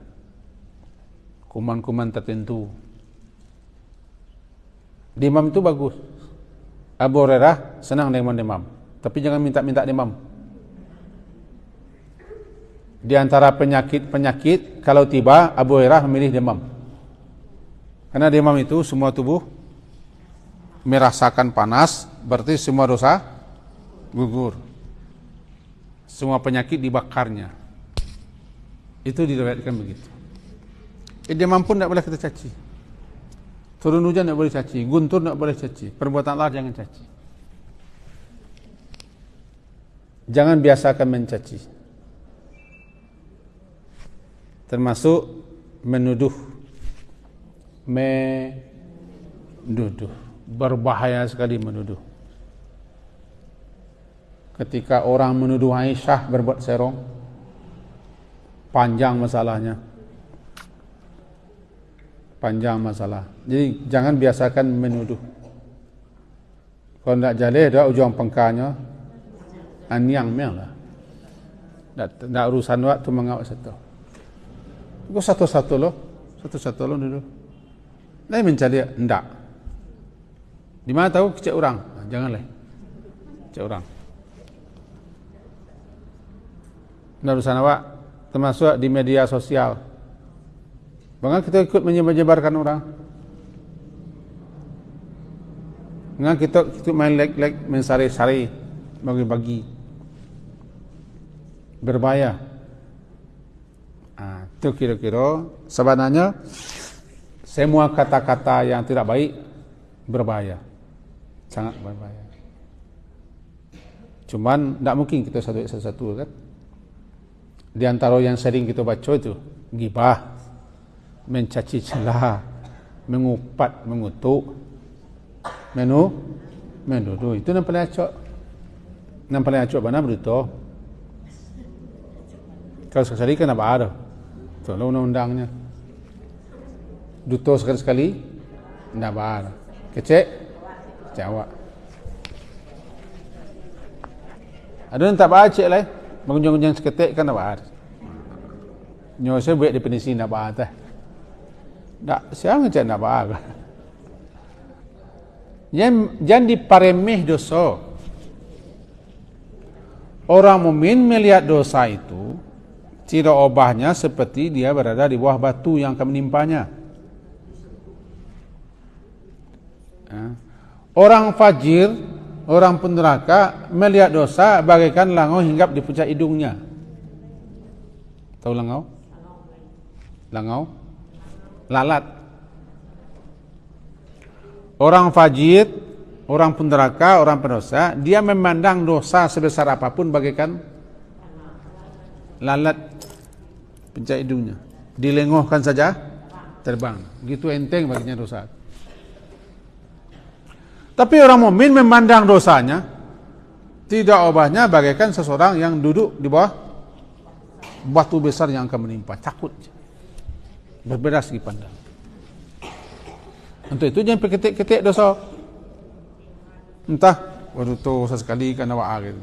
kuman-kuman tertentu. Demam itu bagus. Abu Hurairah senang dengan demam, tapi jangan minta-minta demam. Di antara penyakit kalau tiba, Abu Hurairah memilih demam. Karena demam itu semua tubuh merasakan panas, berarti semua dosa gugur. Semua penyakit dibakarnya. Itu diriwayatkan begitu. Demam pun tidak boleh kita caci. Turun hujan tidak boleh caci, guntur tidak boleh caci. Perbuatan Allah jangan caci. Jangan biasakan mencaci. Termasuk menuduh. Berbahaya sekali menuduh. Ketika orang menuduh Aisyah berbuat serong, panjang masalahnya. Panjang masalah. Jadi jangan biasakan menuduh. Kalau tidak jaleh, dah ujung pengkanya anyang lah. Tak urusan waktu mengawak satu. Itu satu-satu loh dulu. Nah mencari enggak. Di mana tahu kecek orang? Nah, janganlah. Kecek orang. Nah urusan awak termasuk di media sosial. Bagaimana kita ikut menyebarkan orang? Bagaimana kita ikut main like, mensari-sari, bagi-bagi. Berbahaya. Itu kira-kira sebenarnya semua kata-kata yang tidak baik berbahaya. Sangat berbahaya. Cuman tidak mungkin kita satu-satu kan. Di antara yang sering kita baca itu gibah, mencaci celah, mengupat, mengutuk, menuduh. Itu yang paling acok. Yang paling acok mana berita. Kalau sekali kan apa ada? Tolong undang-undangnya. Duto sekali-sekali tidak ada. Kecek, jawab. Ada yang tak baca lah. Mengunjung-unjung seketik kan apa ada. Nyosnya buat definisi tidak ada. Tak, siapa ngecek tidak ada. Jangan diparemeh dosa. Orang mukmin melihat dosa itu tidak obahnya seperti dia berada di bawah batu yang akan menimpanya. Orang fajir, orang penderaka melihat dosa bagaikan langau hinggap di puncak hidungnya. Tahu langau? Langau? Lalat. Orang fajir, orang penderaka, orang pendosa, dia memandang dosa sebesar apapun bagaikan lalat puncak hidungnya. Dilengohkan saja terbang. Gitu enteng baginya dosa. Tapi orang mukmin memandang dosanya tidak obahnya bagaikan seseorang yang duduk di bawah batu besar yang akan menimpa. Takut. Berbeda segi pandang. Untuk itu jangan ketik-ketik dosa. Entah baru tu sesekali kan awak gitu.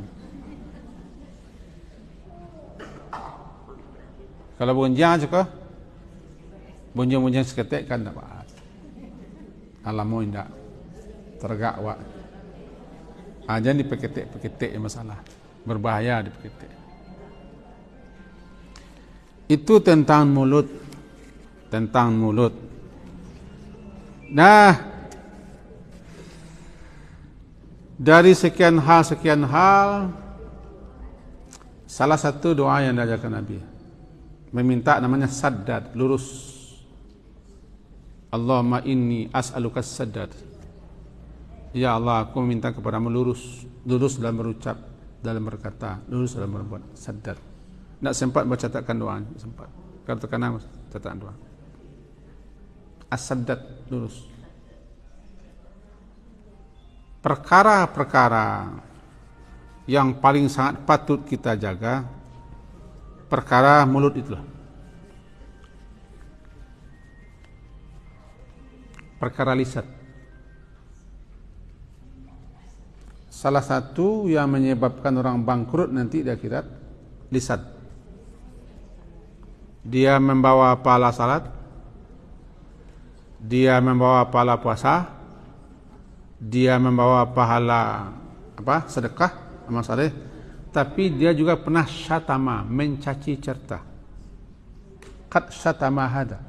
Kalau bonjang juga bonjang seketik kan tak apa. Alamu indak tergak awak. Jangan dipeketik masalah. Berbahaya dipeketik. Itu tentang mulut. Tentang mulut. Nah, dari sekian hal Salah satu doa yang diajarkan Nabi, meminta namanya saddad, lurus. Allahumma inni as'aluka saddad. Ya Allah, aku meminta kepadamu lurus dalam berucap, dalam berkata, lurus dalam berbuat, saddad. Tak sempat bercatatkan doa, sempat. Kalau terkena catatan doa. As-saddad, lurus. Perkara-perkara yang paling sangat patut kita jaga, perkara mulut itulah. Perkara lisan. Salah satu yang menyebabkan orang bangkrut nanti di akhirat, lisan. Dia membawa pahala salat, dia membawa pahala puasa, dia membawa pahala sedekah, amal saleh, tapi dia juga pernah syatama, mencaci certa. Qad syatama hada.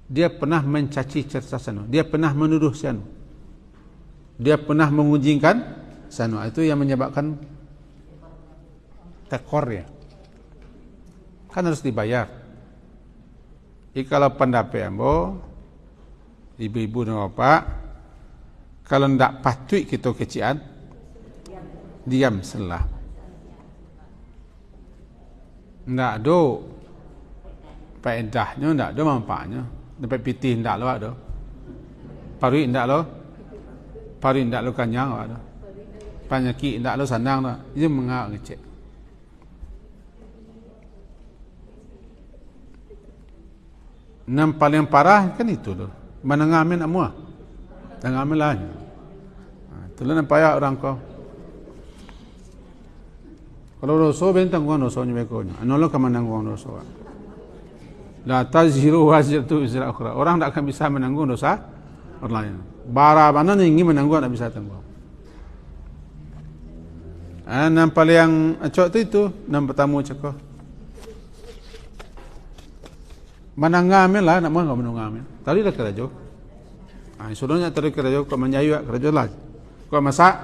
Dia pernah mencaci certa sanu, dia pernah menuduh sanu, dia pernah mengunjingkan sanu. Itu yang menyebabkan tekor ya. Kan harus dibayar. Kalau pendapat ambo, ibu-ibu dan bapak, kalau ndak patut kita kecian, diam selah. Ndak do faedahnya, ndak do manfaatnya. Dapat pitih ndak lo ada. Parui ndak lo. Parui ndak lo kanyang ada. Panyaki ndak lo sanang dah. Dia mengak ngecek. Yang paling parah kan itu loh. Menengamin amua. Tengamin lah. Itulah nampak ya orang kau. Kalau dosa bentang gua dosa ni bekonya. Anolok kemenang gua dosa. La taziru waziratu wizra ukhra. Orang tak akan bisa menanggung dosa orang lain. Bara mana ni ingin menanggung tak bisa tanggung. Nampak yang acok itu nampak tamu cakap. Menangamin lah, nak mana menangamin. Tadi dah kerja. Suruhnya tadi kerja kau menyayu kerja lah. Kau masak,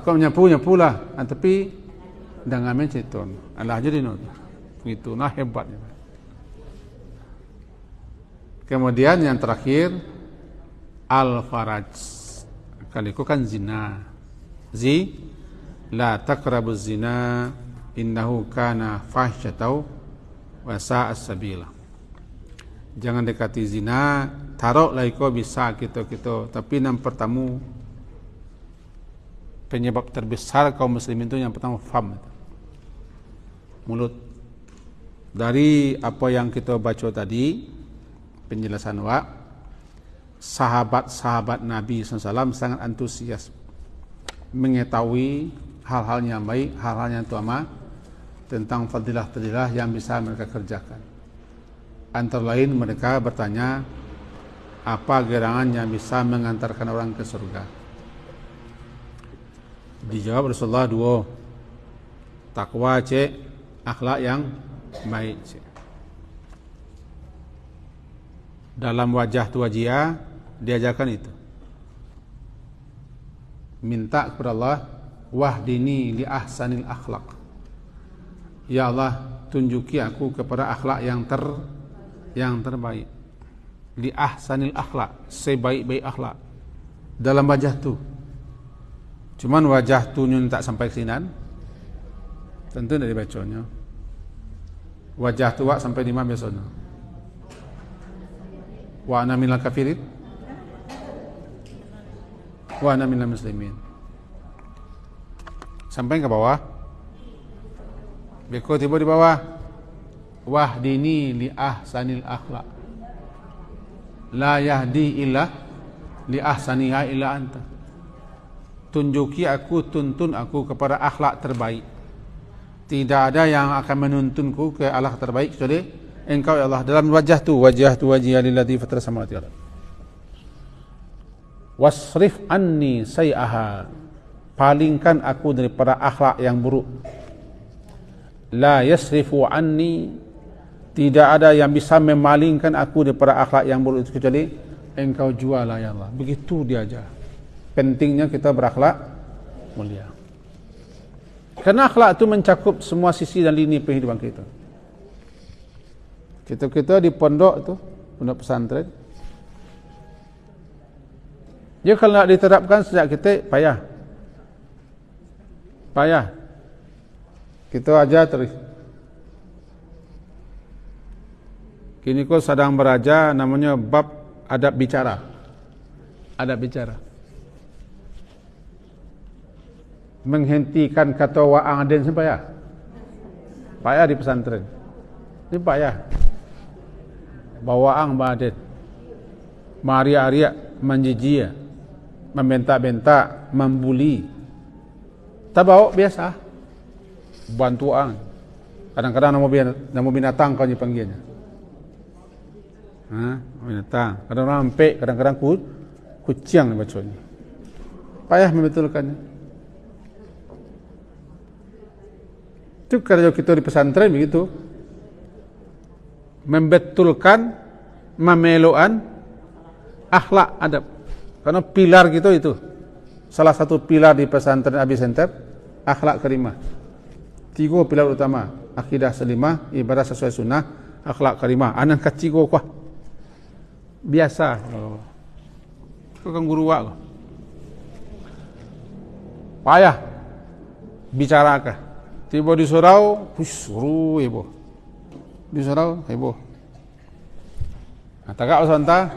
kau menyapu lah. Tapi dah ngamen ceton. Allah jadi no. Itu nah hebatnya. Kemudian yang terakhir al-faraj. Kali itu kan zina. La taqrabuz zina innahu kana fahsyatan wa sa'a sabila. Jangan dekati zina, taruhlah iko bisa kita, tapi yang pertama penyebab terbesar kaum muslimin itu yang pertama fam. Mulut. Dari apa yang kita baca tadi, penjelasan sahabat-sahabat Nabi SAW sangat antusias mengetahui hal-hal yang baik, hal-hal yang utama tentang fadilah-fadilah yang bisa mereka kerjakan. Antara lain mereka bertanya, apa gerangan yang bisa mengantarkan orang ke surga? Dijawab Rasulullah dua, takwa cek, akhlak yang baik cek. Dalam wajah tu wajia diajarkan itu. Minta kepada Allah, wahdini li ahsanil akhlak. Ya Allah, tunjuki aku kepada akhlak yang terbaik. Li ahsanil akhlak, sebaik-baik akhlak. Dalam wajah tu. Cuman wajah tu nyun tak sampai kesinan. Tentu dari bacanya. Wajah tu sampai di mana biasanya? Wa ana minal kafirin wa ana minal muslimin. Sampai ke bawah. Beko tiba di bawah. Wahdini li ahsanil akhlak. La yahdi illa li ahsaniha illa anta. Tunjuki aku, tuntun aku kepada akhlak terbaik. Tidak ada yang akan menuntunku ke akhlak terbaik kecuali Engkau ya Allah. Dalam wajah tu wajhiya lilladzi fatara samawati wal ardh. Wasrif anni sayyaha. Palingkan aku daripada akhlak yang buruk. La yasrifu anni. Tidak ada yang bisa memalingkan aku daripada akhlak yang buruk itu kecuali Engkau jualah ya Allah. Begitu dia aja. Pentingnya kita berakhlak mulia. Karena akhlak itu mencakup semua sisi dan lini kehidupan kita. Kita di pondok tu, pondok pesantren. Dia kalau nak diterapkan sejak kita payah. Kita ajar terus. Kini kau sedang berajar namanya bab adab bicara. Menghentikan kata wa'ang den payah. Payah di pesantren. Ini payah. Bawa'ang ba'aden. Maria-aria menjijia. Membentak-bentak, membuli. Tabau biasa. Bantuan. Kadang-kadang nama binatang kau dipanggilnya. Binatang. Kadang-kadang empek, kadang-kadang kucing bacanya. Payah membetulkannya. Itu kalau kita di pesantren begitu. Membetulkan, memeluan akhlak adab. Karena pilar gitu itu. Salah satu pilar di pesantren Abi Center, akhlak karimah. 3 pilar utama, akidah selimah, ibadah sesuai sunnah, akhlak karimah. Anak kecil kuah. Biasa. Kau kan guru wak. Payah bicarakan. Tiba di surau, suruh heboh. Di surau heboh. Tagak usanta.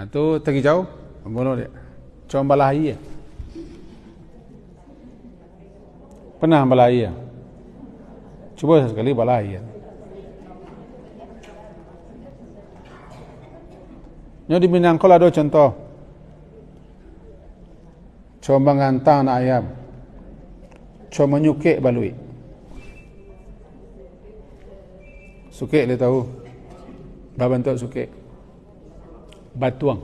Itu pergi jauh, boleh dia. Cuma balahi ya. Pernah balahi ya? Cuba sekali balahi ya. Nyo di Minangkabau ada contoh. Cuma ngantang anak ayam. Cuma menyukik balui. Sukik dia tahu. Berbentuk sukik. Batuang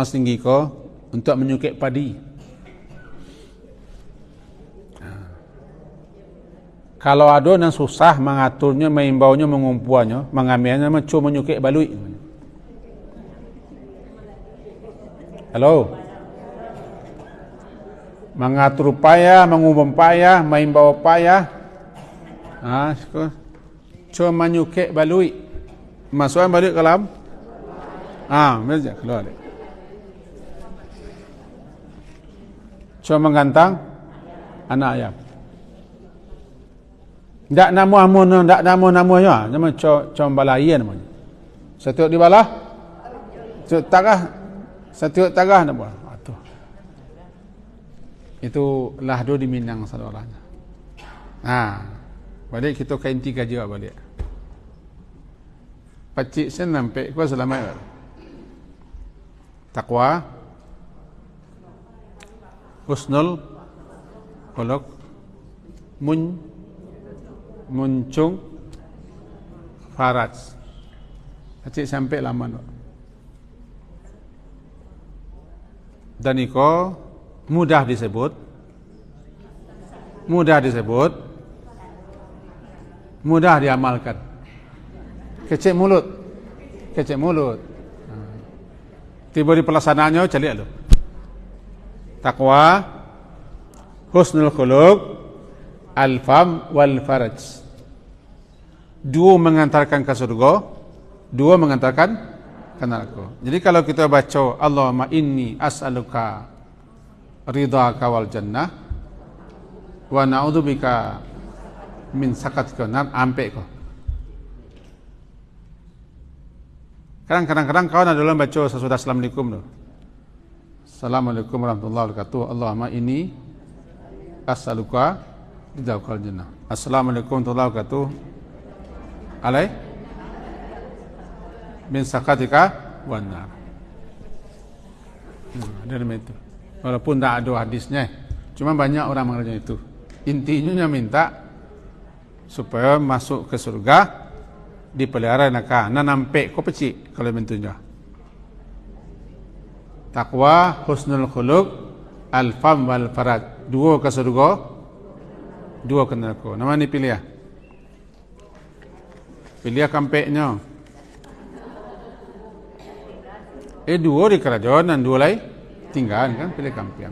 setinggi ko untuk menyukik padi. Kalau ada yang susah mengaturnya, mengimbaunya, mengumpuannya, mengambilnya, cuma menyukik balui. Halo, mengatur payah, mengumum payah, mengimbau payah. Cuma menyukik balui. Masukkan balik ke dalam. Meja keluar. Cuma menggantang anak ayam. Tak nama-namanya, nama cuma balayan namanya. Setiap di balah, setiap tagah nama. Itulah do di Minang saudara. Balik kita kain 3 juga balik. Pacik sen nampak kau selamat. Takwa, husnul khuluq, muncung, faraj. Pacik sampai lama no. Dan iko mudah disebut, mudah diamalkan. Kecek mulut. Tiba di pelaksanaannya calik lu. Takwa, husnul khuluq, al-fam wal faraj. 2 mengantarkan ke surga, 2 mengantarkan ke neraka. Jadi kalau kita baca Allahumma inni as'aluka ridhaka wal jannah wa na'udzubika min sakatika nar, ampe ko. Kadang-kadang kawan ada dalam baca sesudah Assalamualaikum tu. Assalamualaikum warahmatullahi wabarakatuh. Allahumma inni as'aluka ridhaka wal jannah. Assalamualaikum warahmatullahi wabarakatuh. Alai min sakatika wan nar. Ada itu. Walaupun tak ada hadisnya, cuma banyak orang mengajarkan itu. Intinya minta supaya masuk ke surga dipelihara neraka. Nampak kau pecik kalau bentuknya. Takwa, husnul khuluq, al-fam wal faraj. 2 ke surga, 2 ke neraka. Nama ni pilih. Pilih kampeknya. 2 di kerajaan dan 2 lain tinggal kan, pilih kampek.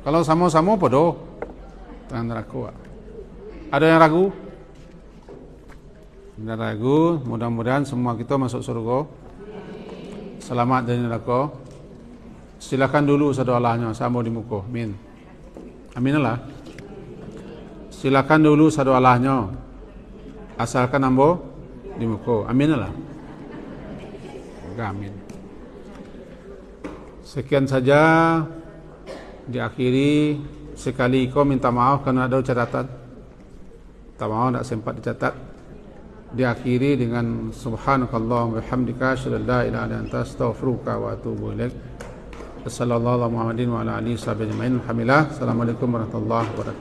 Kalau sama-sama podo tangan neraka. Ada yang ragu? Tidak ragu. Mudah-mudahan semua kita masuk surga. Selamat dari neraka. Silakan dulu sadoalahnya sama di muka. Amin. Amin lah. Silakan dulu sadoalahnya. Asalkan ambo di muka. Amin lah. Amin. Sekian saja. Diakhiri sekali kau minta maaf karena ada catatan. Tak maaf tak sempat dicatat. Diakhiri dengan subhanakallah wa bihamdika asyhadu an la ilaha illa anta astaghfiruka wa atubu ilaik. Sallallahu Muhammadin wa ala alihi wa sahbihi ajma'in. Alhamdulillah. Assalamualaikum warahmatullahi wabarakatuh.